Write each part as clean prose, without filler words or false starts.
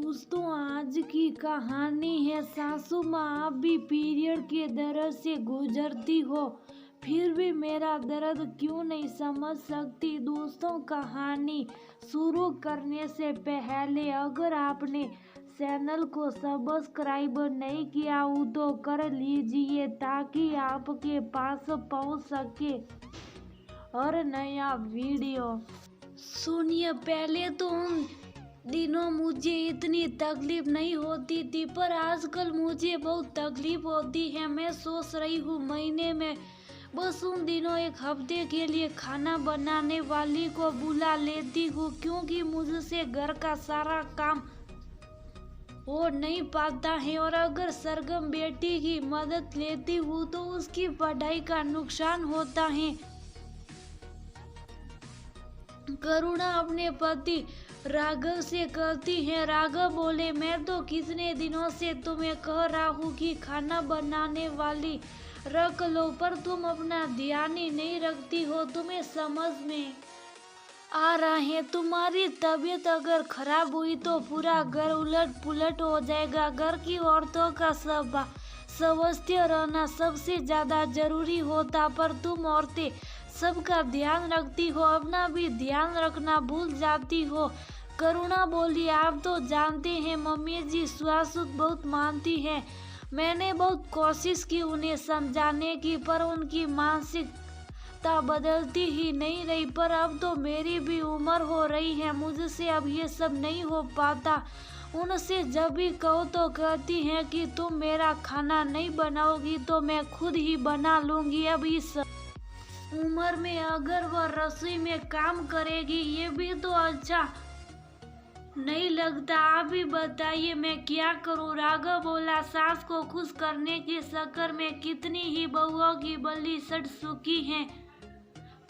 दोस्तों, आज की कहानी है सासू माँ। आप भी पीरियड के दर्द से गुजरती हो, फिर भी मेरा दर्द क्यों नहीं समझ सकती। दोस्तों, कहानी शुरू करने से पहले अगर आपने चैनल को सब्सक्राइब नहीं किया हो तो कर लीजिए ताकि आपके पास पहुंच सके और नया वीडियो। सुनिए, पहले तो उन दिनों मुझे इतनी तकलीफ नहीं होती थी, पर आजकल मुझे बहुत तकलीफ होती है। मैं सोच रही हूँ महीने में बस उन दिनों एक हफ्ते के लिए खाना बनाने वाली को बुला लेती हूँ, क्योंकि मुझसे घर का सारा काम हो नहीं पाता है। और अगर सरगम बेटी की मदद लेती हूँ तो उसकी पढ़ाई का नुकसान होता है। करुणा अपने पति राघव से कहती है। राघव बोले, मैं तो कितने दिनों से तुम्हें कह रहा हूँ कि खाना बनाने वाली रख लो, पर तुम अपना ध्यान ही नहीं रखती हो। तुम्हें समझ में आ रहा है, तुम्हारी तबीयत अगर खराब हुई तो पूरा घर उलट पुलट हो जाएगा। घर की औरतों का स्वास्थ्य रहना सबसे ज्यादा जरूरी होता, पर तुम औरतें सबका ध्यान रखती हो, अपना भी ध्यान रखना भूल जाती हो। करुणा बोली, आप तो जानते हैं मम्मी जी स्वास्थ्य बहुत मानती है। मैंने बहुत कोशिश की उन्हें समझाने की, पर उनकी मानसिकता बदलती ही नहीं रही। पर अब तो मेरी भी उम्र हो रही है, मुझसे अब ये सब नहीं हो पाता। उनसे जब भी कहो तो कहती हैं कि तुम मेरा खाना नहीं बनाओगी तो मैं खुद ही बना लूंगी। अब इस उम्र में अगर वह रसोई में काम करेगी ये भी तो अच्छा नहीं लगता। आप ही बताइए मैं क्या करूं। राघव बोला, सास को खुश करने के चक्कर में कितनी ही बहुओं की बलि सट चुकी हैं।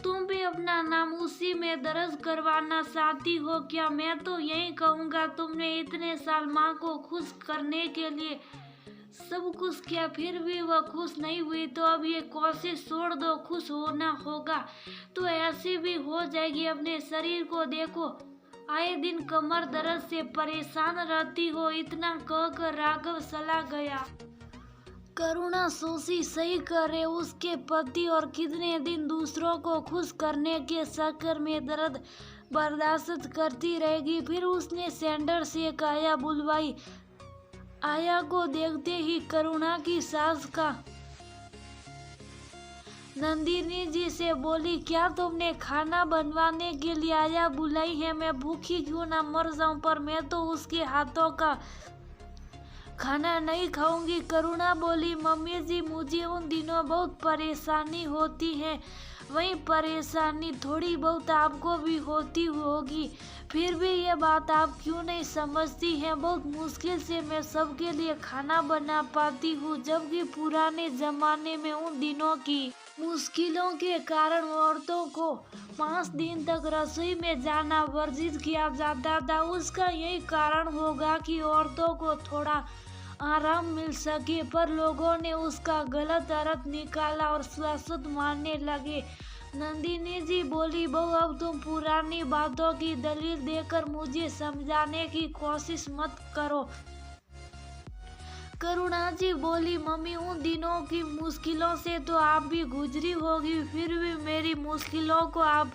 तुम भी अपना नाम उसी में दर्ज करवाना चाहती हो क्या? मैं तो यही कहूँगा, तुमने इतने साल माँ को खुश करने के लिए सब कुछ किया, फिर भी वह खुश नहीं हुई, तो अब ये कोशिश छोड़ दो। खुश होना होगा तो ऐसी भी हो जाएगी। अपने शरीर को देखो, आए दिन कमर दर्द से परेशान रहती हो। इतना कहकर राघव चला गया। करुणा सोची, सही करे उसके पति और कितने दिन दूसरों को खुश करने के चक्कर में दर्द बर्दाश्त करती रहेगी। फिर उसने सेंटर से आया बुलवाई। आया को देखते ही करुणा की सास का नंदिनी जी से बोली, क्या तुमने खाना बनवाने के लिए आया बुलाई है? मैं भूखी क्यों ना मर जाऊं, पर मैं तो उसके हाथों का खाना नहीं खाऊंगी। करुणा बोली, मम्मी जी मुझे उन दिनों बहुत परेशानी होती है। वही परेशानी थोड़ी बहुत आपको भी होती होगी, फिर भी ये बात आप क्यों नहीं समझती हैं? बहुत मुश्किल से मैं सबके लिए खाना बना पाती हूँ, जबकि पुराने जमाने में उन दिनों की मुश्किलों के कारण औरतों को 5 दिन तक रसोई में जाना वर्जित किया जाता था। उसका यही कारण होगा कि औरतों को थोड़ा आराम मिल सके, पर लोगों ने उसका गलत अर्थ निकाला और शाश्वत मानने लगे। नंदिनी जी बोली, बहू अब तुम पुरानी बातों की दलील देकर मुझे समझाने की कोशिश मत करो। करुणा जी बोली, मम्मी उन दिनों की मुश्किलों से तो आप भी गुजरी होगी, फिर भी मेरी मुश्किलों को आप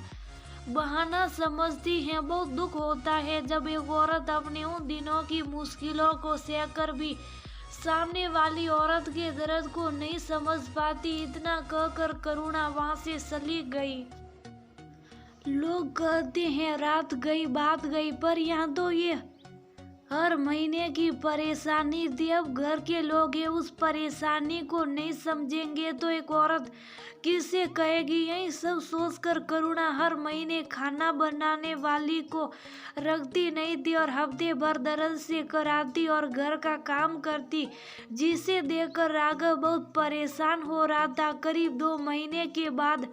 बहाना समझती हैं। बहुत दुख होता है जब एक औरत अपने उन दिनों की मुश्किलों को सहकर भी सामने वाली औरत के दर्द को नहीं समझ पाती। इतना कहकर करुणा वहां से चली गई। लोग कहते हैं रात गई बात गई, पर यहाँ तो ये हर महीने की परेशानी थी। अब घर के लोग ये उस परेशानी को नहीं समझेंगे तो एक औरत किसे कहेगी? यही सब सोचकर करुणा हर महीने खाना बनाने वाली को रखती नहीं थी और हफ्ते भर दर्द से कराती और घर का काम करती, जिसे देखकर राघव बहुत परेशान हो रहा था। करीब 2 महीने के बाद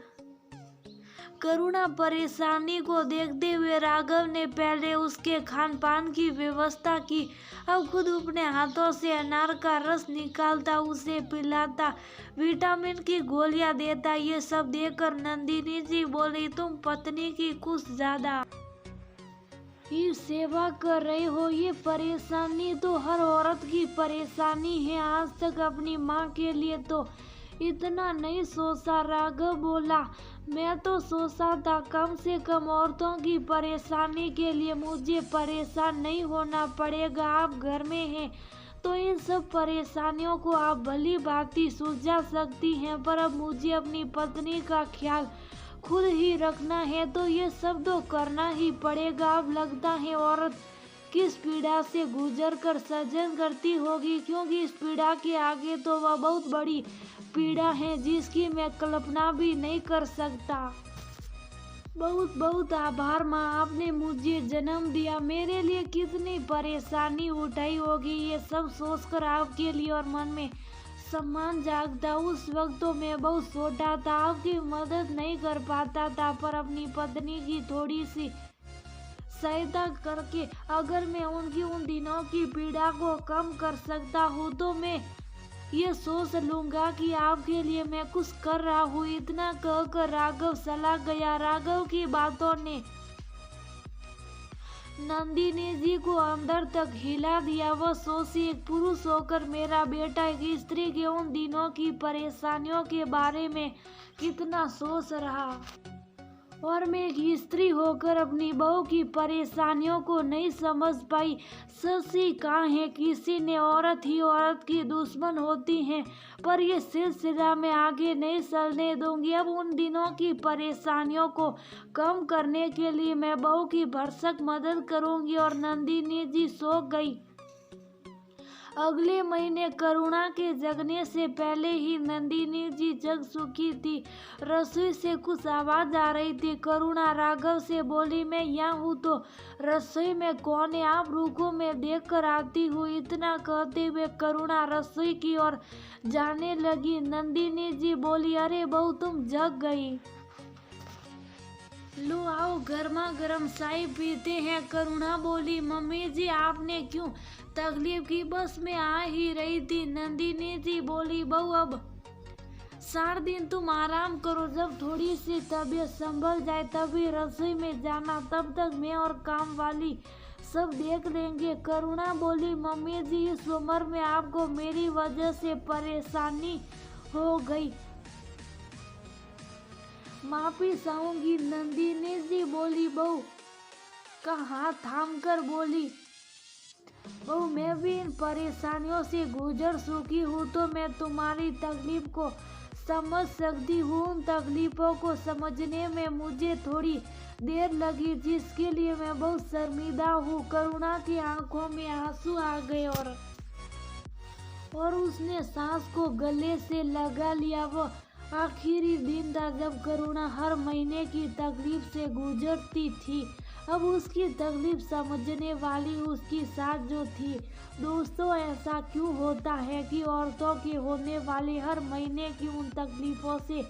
करुणा परेशानी को देखते हुए राघव ने पहले उसके खान पान की व्यवस्था की, अब खुद अपने हाथों से अनार का रस निकालता, उसे पिलाता, विटामिन की गोलियां देता। ये सब देखकर नंदिनी जी बोली, तुम पत्नी की कुछ ज्यादा ये सेवा कर रहे हो। ये परेशानी तो हर औरत की परेशानी है। आज तक अपनी माँ के लिए तो इतना नहीं सोचा। राघव बोला, मैं तो सोचा था कम से कम औरतों की परेशानी के लिए मुझे परेशान नहीं होना पड़ेगा। आप घर में हैं तो इन सब परेशानियों को आप भली भांति सुलझा सकती हैं, पर अब मुझे अपनी पत्नी का ख्याल खुद ही रखना है तो ये सब तो करना ही पड़ेगा। अब लगता है औरत किस पीड़ा से गुजर कर सृजन करती होगी, क्योंकि इस पीड़ा के आगे तो वह बहुत बड़ी पीड़ा है जिसकी मैं कल्पना भी नहीं कर सकता। बहुत बहुत आभार माँ, आपने मुझे जन्म दिया। मेरे लिए कितनी परेशानी उठाई होगी ये सब सोचकर आपके लिए और मन में सम्मान जागता। उस वक्त तो मैं बहुत छोटा था, आपकी मदद नहीं कर पाता था, पर अपनी पत्नी की थोड़ी सी सहायता करके अगर मैं उनकी उन दिनों की पीड़ा को कम कर सकता हूँ तो मैं ये सोच लूंगा कि आपके लिए मैं कुछ कर रहा हूँ। इतना कहकर राघव चला गया। राघव की बातों ने नंदिनी जी को अंदर तक हिला दिया। वह सोची, एक पुरुष होकर मेरा बेटा एक स्त्री के उन दिनों की परेशानियों के बारे में कितना सोच रहा, और मैं एक स्त्री होकर अपनी बहू की परेशानियों को नहीं समझ पाई। सच ही कहा है किसी ने, औरत ही औरत की दुश्मन होती है। पर ये सिलसिला मैं आगे नहीं चलने दूंगी। अब उन दिनों की परेशानियों को कम करने के लिए मैं बहू की भरसक मदद करूंगी। और नंदिनी जी सो गई। अगले महीने करुणा के जगने से पहले ही नंदिनी जी जग चुकी थी। रसोई से कुछ आवाज आ रही थी। करुणा राघव से बोली, मैं यहाँ हूँ तो रसोई में कौन है? आप रुको, मैं देख कर आती हूँ। इतना कहते हुए करुणा रसोई की ओर जाने लगी। नंदिनी जी बोली, अरे बहू तुम जग गई, लो आओ गर्मा गर्म चाय पीते हैं। करुणा बोली, मम्मी जी आपने क्यों तकलीफ की? बस मैं आ ही रही थी। नंदिनी जी बोली, बहू अब 4 दिन तुम आराम करो, जब थोड़ी सी तबीयत संभल जाए तभी रसोई में जाना, तब तक मैं और काम वाली सब देख लेंगे। करुणा बोली, मम्मी जी इस उम्र में आपको मेरी वजह से परेशानी हो गई, माफी चाहूंगी। नंदिनी जी बोली, बहू का हाथ थाम कर बोली, बहू मैं भी इन परेशानियों से गुजर चुकी हूँ तो मैं तुम्हारी तकलीफ को समझ सकती हूँ। उन तकलीफों को समझने में मुझे थोड़ी देर लगी, जिसके लिए मैं बहुत शर्मिंदा हूँ। करुणा की आंखों में आंसू आ गए और उसने सांस को गले से लगा लिया। वो आखिरी दिन था जब करुणा हर महीने की तकलीफ से गुजरती थी। अब उसकी तकलीफ समझने वाली उसकी सास जो थी। दोस्तों, ऐसा क्यों होता है कि औरतों के होने वाली हर महीने की उन तकलीफों से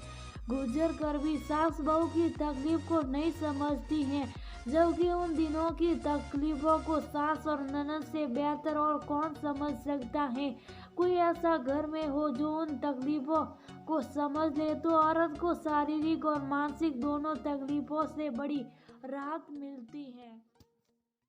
गुजर कर भी सास बहू की तकलीफ को नहीं समझती हैं, जबकि उन दिनों की तकलीफों को सास और ननद से बेहतर और कौन समझ सकता है। कोई ऐसा घर में हो जो उन तकलीफों को समझ ले तो औरत को शारीरिक और मानसिक दोनों तकलीफों से बड़ी राहत मिलती है।